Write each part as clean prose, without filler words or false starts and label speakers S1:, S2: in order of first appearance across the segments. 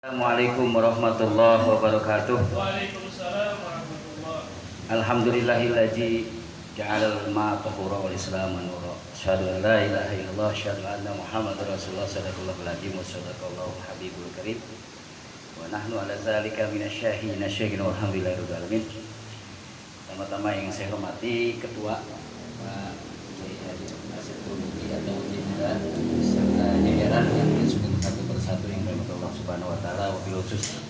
S1: Assalamualaikum warahmatullahi wabarakatuh.
S2: Waalaikumsalam warahmatullah.
S1: Alhamdulillahillazi ja'alal ma'a tahura wal islama nura. Asyhadu an la ilaha illallah, asyhadu anna Muhammadar Rasulullah sallallahu alaihi wa sadaqallahu habibul karim. Wa nahnu ala zalika minasyahidin syahidin walhamdulillahirabbil alamin. Pertama-tama yang saya hormati Ketua Pak Asepul atau Jenderal serta jajaran yang disebut satu persatu yang dirahmati Allah Subhanahu wa taala, wabil khusus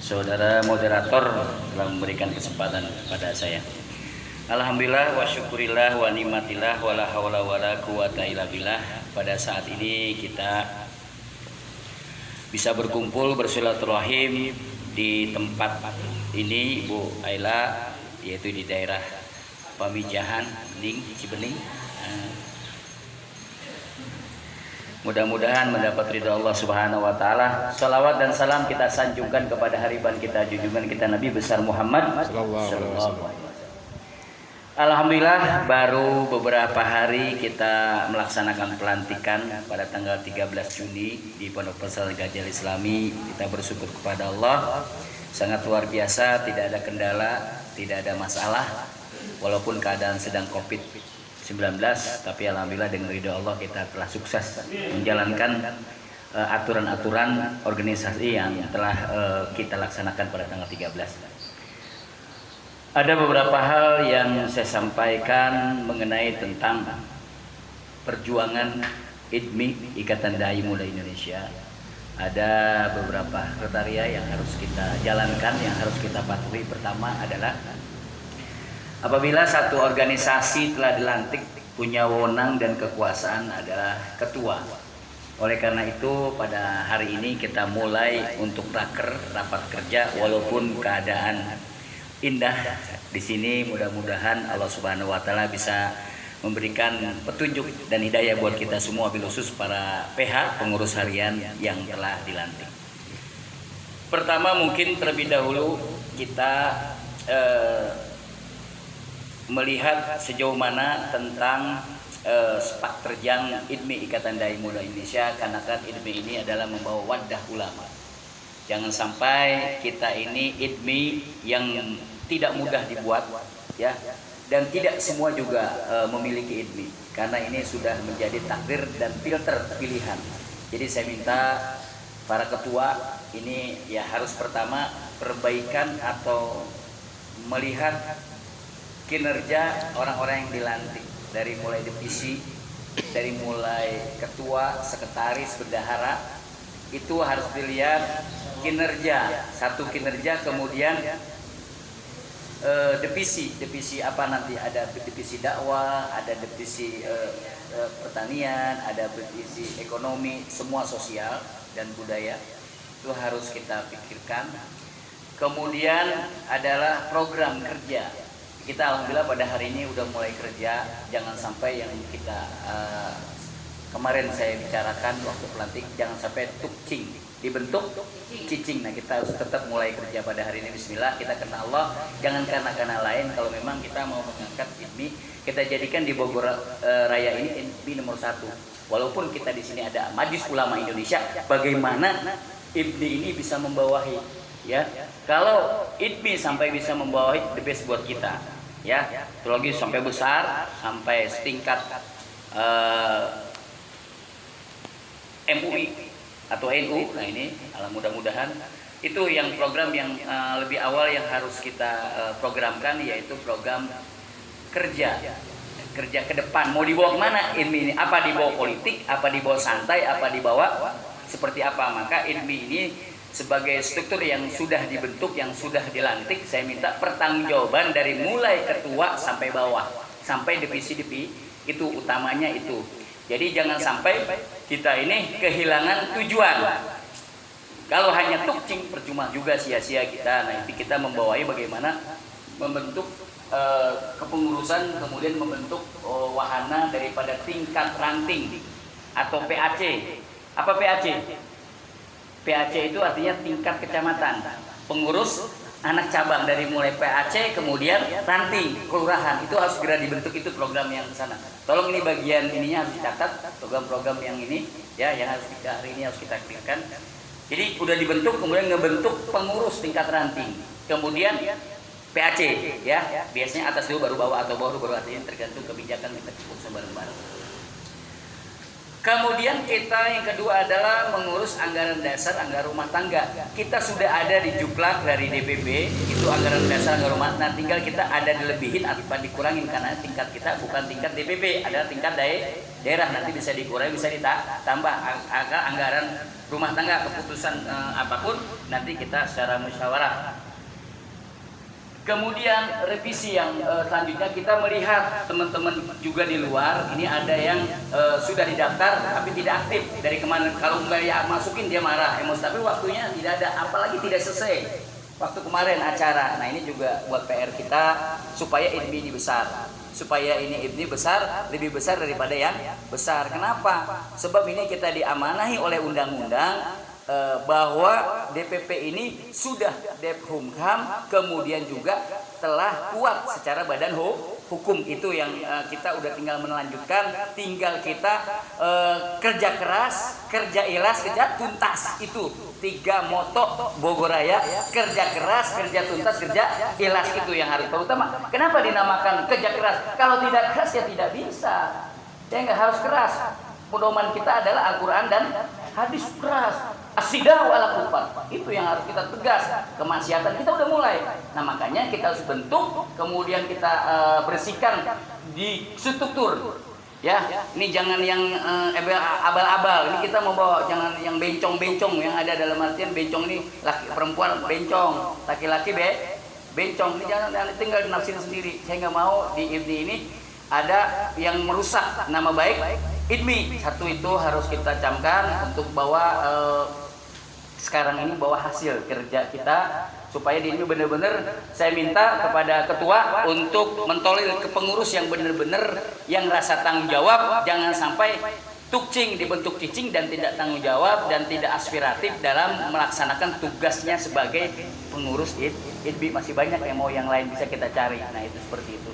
S1: saudara moderator telah memberikan kesempatan kepada saya. Alhamdulillah wa syukurillah wa nikmatillah wa la haula wa la quwata illa billah. Pada saat ini kita bisa berkumpul bersilaturahim di tempat ini Bu Aila, yaitu di daerah Pamijahan, Cibening. Mudah-mudahan mendapat ridha Allah Subhanahu wa taala. Salawat dan salam kita sanjungkan kepada hariban kita, junjungan kita Nabi besar Muhammad sallallahu alaihi wasallam. Alhamdulillah baru beberapa hari kita melaksanakan pelantikan pada tanggal 13 Juni di Pondok Pesantren Gajah Islami. Kita bersyukur kepada Allah, sangat luar biasa, tidak ada kendala, tidak ada masalah walaupun keadaan sedang Covid-19, tapi alhamdulillah dengan ridho Allah kita telah sukses menjalankan aturan-aturan organisasi yang telah kita laksanakan pada tanggal 13. Ada beberapa hal yang saya sampaikan mengenai tentang perjuangan IDMI, Ikatan Dai Muda Indonesia. Ada beberapa kriteria yang harus kita jalankan, yang harus kita patuhi. Pertama adalah apabila satu organisasi telah dilantik, punya wewenang dan kekuasaan adalah ketua. Oleh karena itu pada hari ini kita mulai untuk rapat kerja walaupun keadaan indah di sini. Mudah-mudahan Allah Subhanahu wa taala bisa memberikan petunjuk dan hidayah buat kita semua, bil khusus para PH pengurus harian yang telah dilantik. Pertama mungkin terlebih dahulu kita melihat sejauh mana tentang sepak terjang IDMI, Ikatan Dai Muda Indonesia, karena kan IDMI ini adalah membawa wadah ulama. Jangan sampai kita ini IDMI yang tidak mudah dibuat, ya, dan tidak semua juga memiliki IDMI, karena ini sudah menjadi takdir dan filter pilihan. Jadi saya minta para ketua ini ya harus pertama perbaikan atau melihat kinerja orang-orang yang dilantik, dari mulai divisi, dari mulai ketua, sekretaris, bendahara, itu harus dilihat kinerja, satu kinerja, kemudian divisi apa nanti, ada divisi dakwah, ada divisi pertanian, ada divisi ekonomi, semua sosial dan budaya, itu harus kita pikirkan. Kemudian adalah program kerja. Kita alhamdulillah pada hari ini udah mulai kerja. Jangan sampai yang kita kemarin saya bicarakan waktu pelantik, jangan sampai tukcing dibentuk cicing. Nah kita harus tetap mulai kerja pada hari ini. Bismillah, kita kenal Allah, jangan karena lain. Kalau memang kita mau mengangkat IDMI, kita jadikan di Bogor Raya ini IDMI nomor 1. Walaupun kita di sini ada Majelis Ulama Indonesia, bagaimana IDMI ini bisa membawahi, ya. Kalau IDMI sampai bisa membawahi, the best buat kita, ya. Teologi sampai besar, sampai setingkat MUI atau NU. Nah ini mudah-mudahan itu yang program yang lebih awal yang harus kita programkan, yaitu program kerja ke depan. Mau dibawa kemana ini? Apa dibawa politik, apa dibawa santai, apa dibawa seperti apa? Maka IDMI ini sebagai struktur yang sudah dibentuk, yang sudah dilantik, saya minta pertanggungjawaban dari mulai ketua sampai bawah, sampai divisi-divisi, itu utamanya itu. Jadi jangan sampai kita ini kehilangan tujuan. Kalau hanya tukcing, percuma juga, sia-sia kita. Nanti kita membawahi bagaimana membentuk kepengurusan, kemudian membentuk wahana daripada tingkat ranting atau PAC. Apa PAC? PAC itu artinya tingkat kecamatan. Pengurus anak cabang dari mulai PAC kemudian ranting kelurahan, itu harus segera dibentuk. Itu program yang sana. Tolong ini bagian ininya harus dicatat, program-program yang ini ya, yang harus kita hari ini harus kita clearkan. Jadi udah dibentuk, kemudian ngebentuk pengurus tingkat ranting. Kemudian PAC, ya, biasanya atas dulu baru bawah atau bawah dulu baru atas, ini tergantung kebijakan kita keputusan bareng-bareng. Kemudian kita yang kedua adalah mengurus anggaran dasar, anggaran rumah tangga. Kita sudah ada di Juklak dari DPB, itu anggaran dasar, anggaran rumah tangga. Nah, tinggal kita ada dilebihin atau dikurangin karena tingkat kita bukan tingkat DPB, adalah tingkat daerah. Nanti bisa dikurangi, bisa ditambah anggaran rumah tangga, keputusan apapun nanti kita secara musyawarah. Kemudian revisi yang selanjutnya kita melihat teman-teman juga di luar ini ada yang sudah didaftar tapi tidak aktif dari kemarin. Kalau nggak ya masukin dia marah, emosi, tapi waktunya tidak ada, apalagi tidak selesai waktu kemarin acara. Nah ini juga buat PR kita supaya IDMI ini besar, supaya ini IDMI besar, lebih besar daripada yang besar. Kenapa? Sebab ini kita diamanahi oleh undang-undang bahwa DPP ini sudah Depkumham, kemudian juga telah kuat secara badan hukum. Itu yang kita udah tinggal melanjutkan, tinggal kita kerja keras, kerja ikhlas, kerja tuntas. Itu 3 moto Bogoraya: kerja keras, kerja tuntas, kerja ikhlas. Itu yang harus terutama. Kenapa dinamakan kerja keras? Kalau tidak keras ya tidak bisa. Ya nggak harus keras. Pedoman kita adalah Al-Quran dan hadis keras. Asidau ala kufar, itu yang harus kita tegas. Kemaksiatan kita udah mulai. Nah makanya kita harus bentuk, kemudian kita bersihkan di struktur. Ya, ini jangan yang abal-abal. Ini kita mau bawa, jangan yang bencong-bencong yang ada dalam artian bencong ini laki perempuan bencong, laki-laki bencong. Ini jangan tinggal nafsin sendiri. Saya nggak mau di IDMI ini ada yang merusak nama baik IDMI. Satu itu harus kita camkan untuk bawa sekarang ini bawa hasil kerja kita supaya di ini benar-benar saya minta kepada ketua untuk mentolerir ke pengurus yang benar-benar yang rasa tanggung jawab, jangan sampai tukcing dibentuk cicing dan tidak tanggung jawab dan tidak aspiratif dalam melaksanakan tugasnya sebagai pengurus IDMI. Masih banyak yang mau yang lain bisa kita cari. Nah itu seperti itu.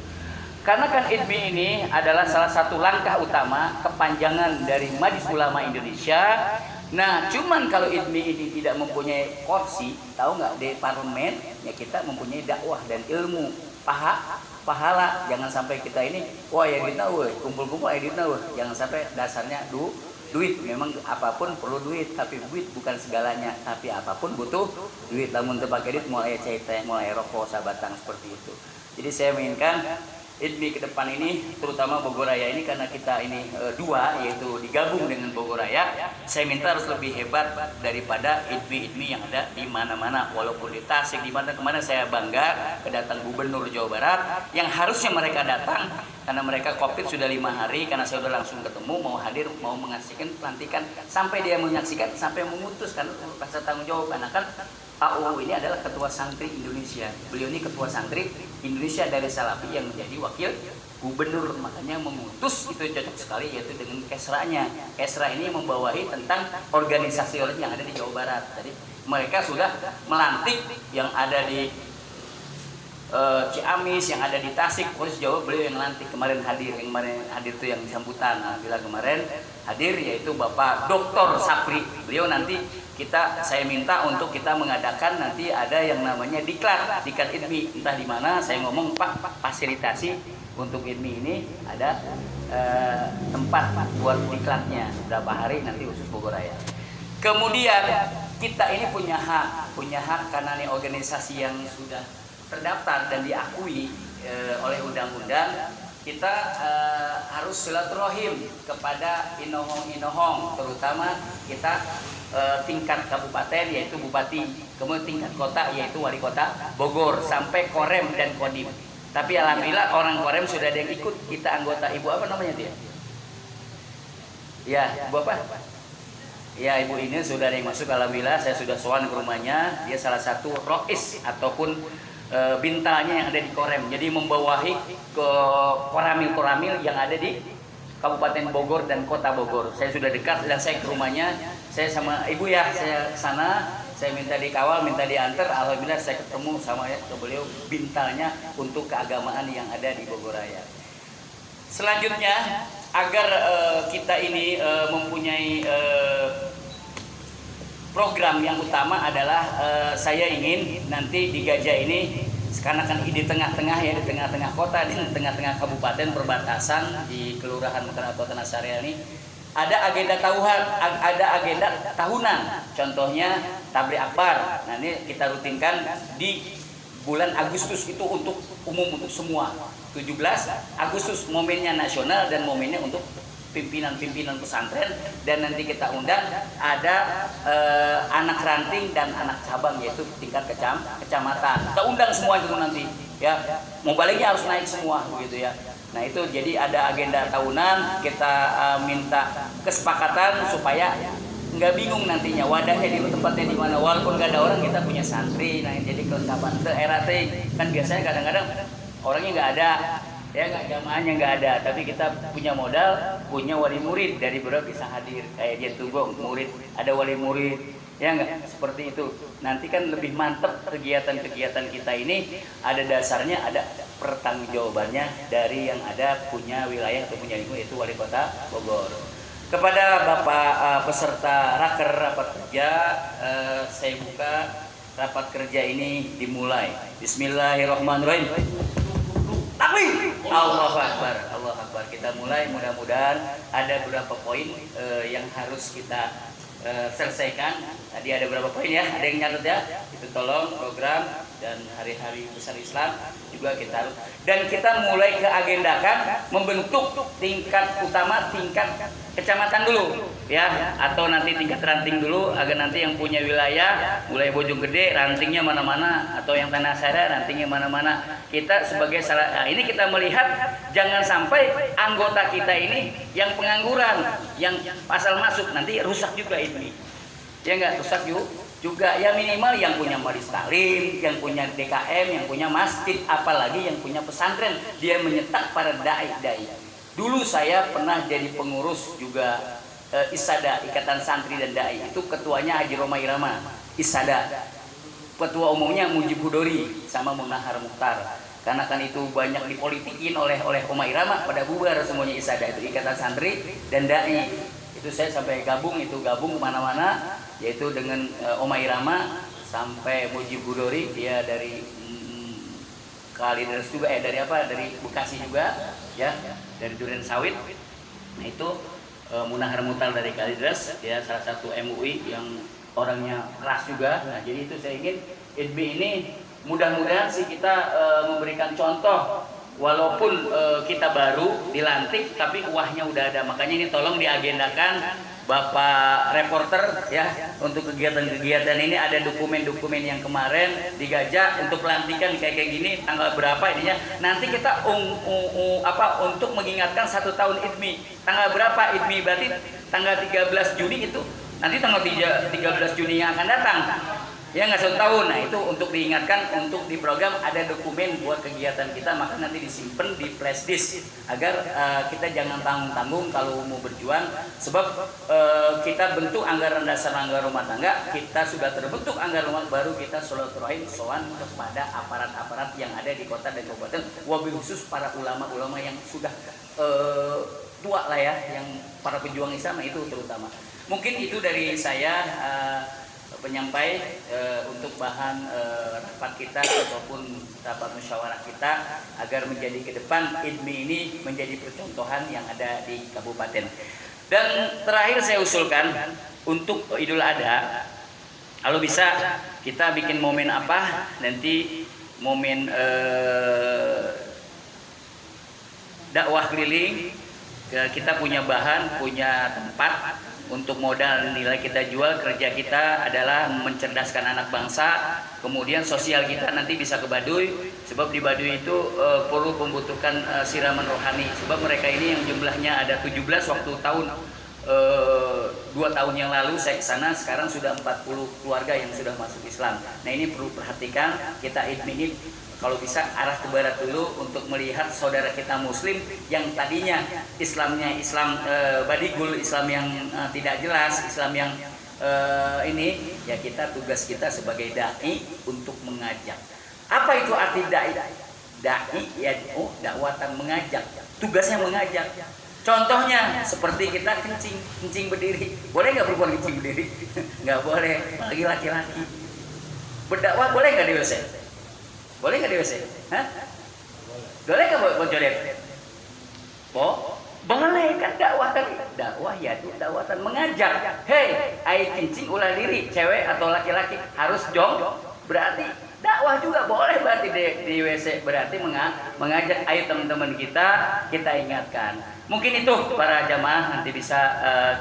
S1: Karena kan IDMI ini adalah salah satu langkah utama kepanjangan dari Majelis Ulama Indonesia. Nah, cuman kalau IDMI ini tidak mempunyai kursi, tahu nggak, di parlemen ya kita mempunyai dakwah dan ilmu, pahala. Jangan sampai kita ini, wah ya duitnya, kumpul-kumpul ya duitnya, jangan sampai dasarnya duit. Memang apapun perlu duit, tapi duit bukan segalanya. Tapi apapun butuh duit. Namun terpakai duit mulai cete, mulai rokok, sabatang seperti itu. Jadi saya menginginkan IDMI ke depan ini, terutama Bogoraya ini, karena kita ini dua, yaitu digabung dengan Bogoraya, saya minta harus lebih hebat daripada IDMI yang ada di mana-mana. Walaupun di Tasik, di mana kemana saya bangga kedatang Gubernur Jawa Barat yang harusnya mereka datang karena mereka COVID sudah 5 hari, karena saya sudah langsung ketemu, mau hadir, mau menyaksikan pelantikan, sampai dia menyaksikan, sampai memutuskan rasa tanggung jawab. Karena kan AU ini adalah ketua santri Indonesia. Beliau ini ketua santri Indonesia dari Salafi yang menjadi wakil gubernur, makanya memutus itu cocok sekali, yaitu dengan Kesranya. Kesra ini membawahi tentang organisasi yang ada di Jawa Barat. Jadi mereka sudah melantik yang ada di Ciamis, yang ada di Tasik, Polres Jawa, beliau yang lantik. Kemarin hadir itu yang sambutan. Nah, bila kemarin hadir yaitu Bapak Dr. Sapri. Beliau nanti saya minta untuk kita mengadakan nanti ada yang namanya diklat IDMI, entah di mana. Saya ngomong Pak, fasilitasi untuk IDMI ini ada tempat buat diklatnya berapa hari nanti khusus Bogoraya. Kemudian kita ini punya hak karena ini organisasi yang sudah terdaftar dan diakui oleh undang-undang. Kita harus silaturahim kepada inohong, terutama kita tingkat kabupaten yaitu bupati, kemudian tingkat kota yaitu wali kota Bogor, sampai Korem dan Kodim. Tapi alhamdulillah orang Korem sudah ada yang ikut. Kita anggota, ibu apa namanya dia? Ya, ibu apa? Ya, ibu ini sudah ada yang masuk, alhamdulillah. Saya sudah sowan ke rumahnya. Dia salah satu rois ataupun bintalnya yang ada di Korem. Jadi membawahi ke koramil-koramil yang ada di Kabupaten Bogor dan Kota Bogor. Saya sudah dekat dan saya ke rumahnya. Saya sama ibu ya, saya ke sana, saya minta dikawal, minta diantar. Alhamdulillah saya ketemu sama beliau bintalnya untuk keagamaan yang ada di Bogoraya. Selanjutnya, agar kita ini mempunyai program yang utama adalah saya ingin nanti di Gajah ini, karena kan di tengah-tengah ya, di tengah-tengah kota, di tengah-tengah kabupaten perbatasan di Kelurahan Mekar atau Tanah Sarial ini ada agenda tahunan, contohnya tablik akbar. Nah ini kita rutinkan di bulan Agustus, itu untuk umum, untuk semua. 17 Agustus momennya nasional dan momennya untuk pimpinan-pimpinan pesantren, dan nanti kita undang ada anak ranting dan anak cabang, yaitu tingkat kecamatan. Kita undang semua itu nanti ya, mau baliknya harus naik semua begitu ya. Nah itu jadi ada agenda tahunan, kita minta kesepakatan supaya nggak bingung nantinya wadahnya di tempatnya di mana, walaupun nggak ada orang kita punya santri. Nah jadi kelengkapan RAT kan biasanya kadang-kadang orangnya nggak ada ya, nggak, jamaahnya nggak ada, tapi kita punya modal, punya wali murid dari beberapa bisa hadir, kayak dia tunggu murid ada wali murid ya, nggak seperti itu. Nanti kan lebih mantep kegiatan-kegiatan kita ini, ada dasarnya, ada pertanggungjawabannya dari yang ada punya wilayah atau punya lingkungan, yaitu wali kota Bogor. Kepada Bapak peserta rapat kerja, saya buka rapat kerja ini dimulai. Bismillahirrahmanirrahim. Takbir. Allahu Akbar, Allahu Akbar. Kita mulai, mudah-mudahan ada beberapa poin yang harus kita selesaikan. Tadi ada beberapa poin ya, ada yang nyatet ya. Itu tolong program dan hari-hari besar Islam juga kita harus. Dan kita mulai keagendakan membentuk tingkat utama, tingkat kecamatan dulu ya, atau nanti tingkat ranting dulu, agar nanti yang punya wilayah mulai Bojonggede rantingnya mana-mana, atau yang Tanah Sarial rantingnya mana-mana. Kita sebagai salah, nah ini kita melihat jangan sampai anggota kita ini yang pengangguran, yang asal masuk nanti rusak juga ini. Ya enggak, rusak juga ya, minimal yang punya majelis taklim, yang punya DKM, yang punya masjid, apalagi yang punya pesantren, dia menyetak para dai-dai. Dulu saya pernah jadi pengurus juga ISADA, Ikatan Santri dan Dai. Itu ketuanya Haji Roma Irama, ISADA. Ketua umumnya Mujib Hudori sama Munahar Mukhtar. Karena kan itu banyak dipolitikin oleh Oma Irama, pada bubar semuanya ISADA, itu Ikatan Santri dan Dai. Itu saya sampai gabung kemana-mana, yaitu dengan Oma Irama sampai Mujib Hudori, dia dari Kalideres juga, dari Bekasi juga ya, dari Duren Sawit. Nah itu Munahar Mutal dari Kalideres ya, salah satu MUI yang orangnya keras juga. Nah jadi itu saya ingin IDMI ini mudah-mudahan sih kita memberikan contoh, walaupun kita baru dilantik tapi uahnya udah ada. Makanya ini tolong diagendakan Bapak reporter ya, untuk kegiatan-kegiatan ini ada dokumen-dokumen yang kemarin di Gajah untuk pelantikan kayak gini, tanggal berapa ininya. Nanti kita untuk mengingatkan 1 tahun IDMI. Tanggal berapa IDMI? Berarti tanggal 13 Juni itu. Nanti tanggal 13 Juni yang akan datang. Ya nggak 1 tahun. Nah itu untuk diingatkan, untuk di program ada dokumen buat kegiatan kita, maka nanti disimpan di flash disk agar kita jangan tanggung-tanggung kalau mau berjuang. Sebab kita bentuk anggaran dasar anggaran rumah tangga, kita sudah terbentuk anggaran rumah, baru kita silaturahim sowan kepada aparat-aparat yang ada di kota dan kabupaten, wabil khusus para ulama-ulama yang sudah tua lah ya, yang para pejuang Islam itu terutama. Mungkin itu dari saya penyampai untuk bahan rapat kita ataupun rapat musyawarah kita, agar menjadi ke depan IDMI ini menjadi percontohan yang ada di kabupaten. Dan terakhir saya usulkan untuk Idul Adha, kalau bisa kita bikin momen apa, nanti momen dakwah keliling, kita punya bahan, punya tempat untuk modal nilai kita jual. Kerja kita adalah mencerdaskan anak bangsa, kemudian sosial kita nanti bisa ke Baduy, sebab di Baduy itu perlu membutuhkan siraman rohani, sebab mereka ini yang jumlahnya ada 17 waktu tahun 2 tahun yang lalu saya ke sana, sekarang sudah 40 keluarga yang sudah masuk Islam. Nah ini perlu perhatikan, kita IDMI ini kalau bisa arah ke barat dulu untuk melihat saudara kita muslim yang tadinya Islamnya Islam badigul, Islam yang tidak jelas, Islam yang ini ya, kita tugas kita sebagai dai untuk mengajak. Apa itu arti dai? Dai ya dakwatan, mengajak, tugasnya mengajak. Contohnya seperti kita kencing berdiri. Boleh nggak perempuan kencing berdiri? Nggak boleh. Lagi laki-laki. Berdakwah boleh nggak di WC? Boleh nggak di WC? Hah? Boleh nggak bocorin? Boleh kan dakwah tadi. Dakwah ya itu dakwatan mengajak. Hei, ai kencing ulah diri, cewek atau laki-laki harus jong. Berarti dakwah juga boleh berarti di WC, berarti mengajak. Ayo teman-teman kita ingatkan. Mungkin itu para jamaah nanti bisa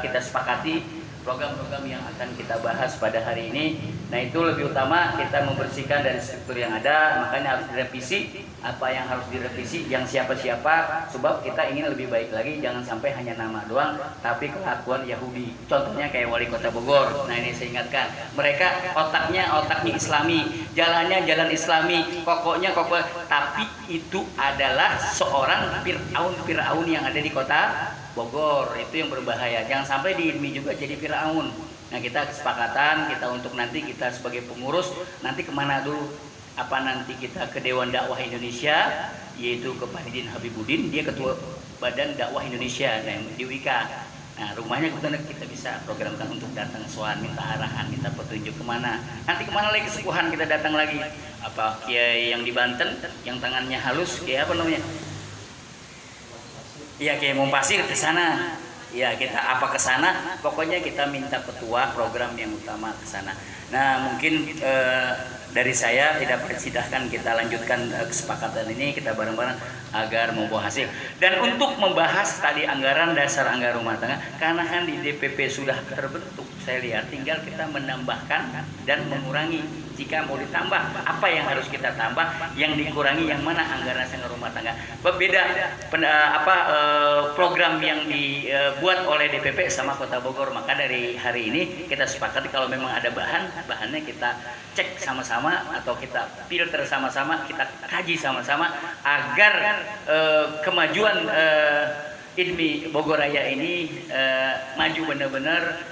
S1: kita sepakati program-program yang akan kita bahas pada hari ini. Nah itu lebih utama kita membersihkan dari struktur yang ada, makanya harus direvisi apa yang harus direvisi, yang siapa-siapa, sebab kita ingin lebih baik lagi, jangan sampai hanya nama doang tapi kelakuan Yahudi. Contohnya kayak wali kota Bogor. Nah ini saya ingatkan, mereka otaknya Islami, jalannya jalan Islami, pokoknya tapi itu adalah seorang Fir'aun yang ada di kota Bogor. Itu yang berbahaya. Jangan sampai di IDMI juga jadi Fir'aun. Nah kita kesepakatan kita untuk nanti kita sebagai pengurus nanti kemana dulu? Apa nanti kita ke Dewan Dakwah Indonesia, yaitu ke Pak Didin Habibudin, dia ketua Badan Dakwah Indonesia, nah di WIKA. Nah rumahnya kebetulan kita bisa programkan untuk datang soal minta arahan, minta petunjuk kemana. Nanti kemana lagi kesepuhan kita datang lagi? Apa kiai yang di Banten, yang tangannya halus, kayak apa namanya? Iya kayak Mumpasir ke sana. Ya kita apa ke sana, pokoknya kita minta petua program yang utama ke sana. Nah mungkin dari saya tidak persilahkan kita lanjutkan kesepakatan ini kita bareng-bareng agar membawa hasil. Dan untuk membahas tadi anggaran dasar anggaran rumah tangga, karena kan di DPP sudah terbentuk, saya lihat tinggal kita menambahkan dan mengurangi. Jika mau ditambah, apa yang harus kita tambah, yang dikurangi yang mana anggaran dasar rumah tangga. Berbeda program yang dibuat oleh DPP sama Kota Bogor. Maka dari hari ini kita sepakati kalau memang ada bahannya kita cek sama-sama atau kita filter sama-sama, kita kaji sama-sama agar kemajuan IDMI Bogor Raya ini maju benar-benar.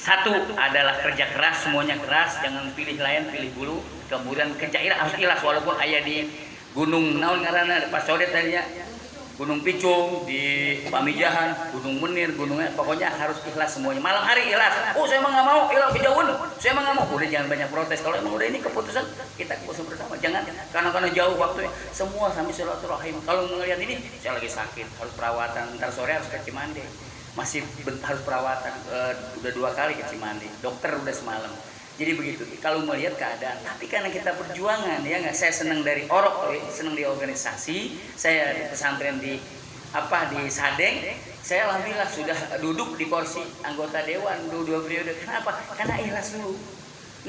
S1: Satu adalah kerja keras, semuanya keras, jangan pilih lain, pilih bulu. Kemudian kerja ikhlas, harus ikhlas walaupun ayah di Gunung Naon karena Pak Sodet tadinya, Gunung Picung, di Pamijahan, Gunung Menir, Gunungnya, pokoknya harus ikhlas semuanya. Malam hari ikhlas. Oh saya emang nggak mau, ikhlas kejauhan. Saya emang nggak mau. Udah jangan banyak protes. Kalau emang udah ini keputusan, kita keputusan bersama. Jangan karena jauh waktunya. Semua sambil silaturahim. Kalau melihat ini, saya lagi sakit, harus perawatan. Ntar sore harus ke Cimande. Masih harus perawatan, udah 2 kali ke Cimande, dokter udah semalam. Jadi begitu kalau melihat keadaan. Tapi karena kita perjuangan ya nggak, saya senang dari orok, senang di organisasi, saya di pesantren di Sadeng, saya alhamdulillah sudah duduk di kursi anggota dewan 2 periode. Kenapa? Karena ikhlas dulu.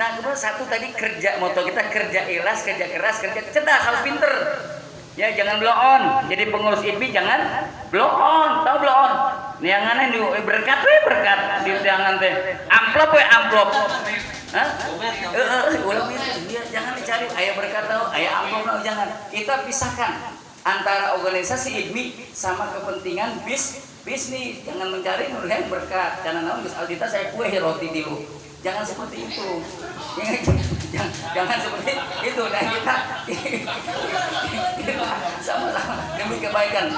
S1: Nah kemudian satu tadi kerja, moto kita kerja ikhlas, kerja keras, kerja cerdas, harus pinter. Ya jangan blow on. Jadi pengurus IDMI jangan blow on, tahu blow on? Niangannya di berkat di tangan teh. Amplop. Hah? Dia jangan dicari ayah berkat tahu, ayah amplop tahu, jangan. Kita pisahkan antara organisasi IDMI sama kepentingan bisnis. Jangan mencari yang berkat. Karena namun Gus Aldita saya kue roti dulu. Jangan seperti itu. Jangan seperti itu. Nah kita sama-sama demi kebaikan.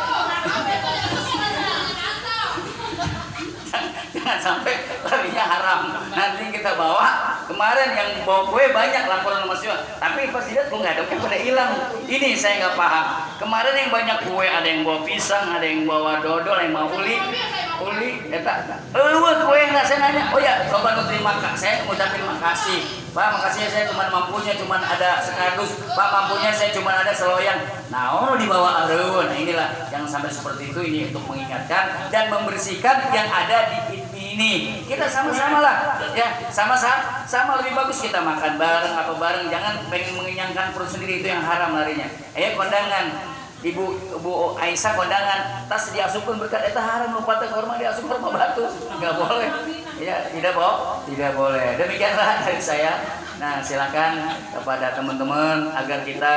S1: Jangan sampai larinya haram. Nanti kita bawa. Kemarin yang bawa kue banyak laporan Mas Iwan. Tapi pas lihat kok nggak ada kue pada hilang. Ini saya nggak paham. Kemarin yang banyak kue ada yang bawa pisang, ada yang bawa dodol, ada yang bawa uli, kue nggak saya nanya. Oh ya, coba terima kasih. Saya ngucapin makasih. Pak, makasih saya cuma mampunya cuma ada sekardus. Pak, mampunya saya cuma ada seloyang. Nah, dibawa arun. Nah, inilah yang sampai seperti itu, ini untuk mengingatkan dan membersihkan yang ada di ini. Kita sama-sama lah, ya, sama lebih bagus kita makan bareng apa bareng. Jangan pengen mengenyangkan perut sendiri, itu yang haram larinya. Kondangan. Ibu Aisyah kondangan tas diasupkan berkat eta haram lupa teh korma diasup korma batu nggak boleh ya, tidak boleh. Demikianlah dari saya. Nah silakan kepada teman-teman agar kita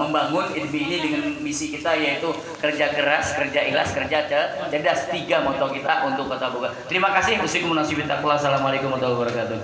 S1: membangun IDMI ini dengan misi kita, yaitu kerja keras, kerja ikhlas, kerja cerdas, 3 moto kita untuk Kota Bogor. Terima kasih. Assalamualaikum warahmatullahi wabarakatuh.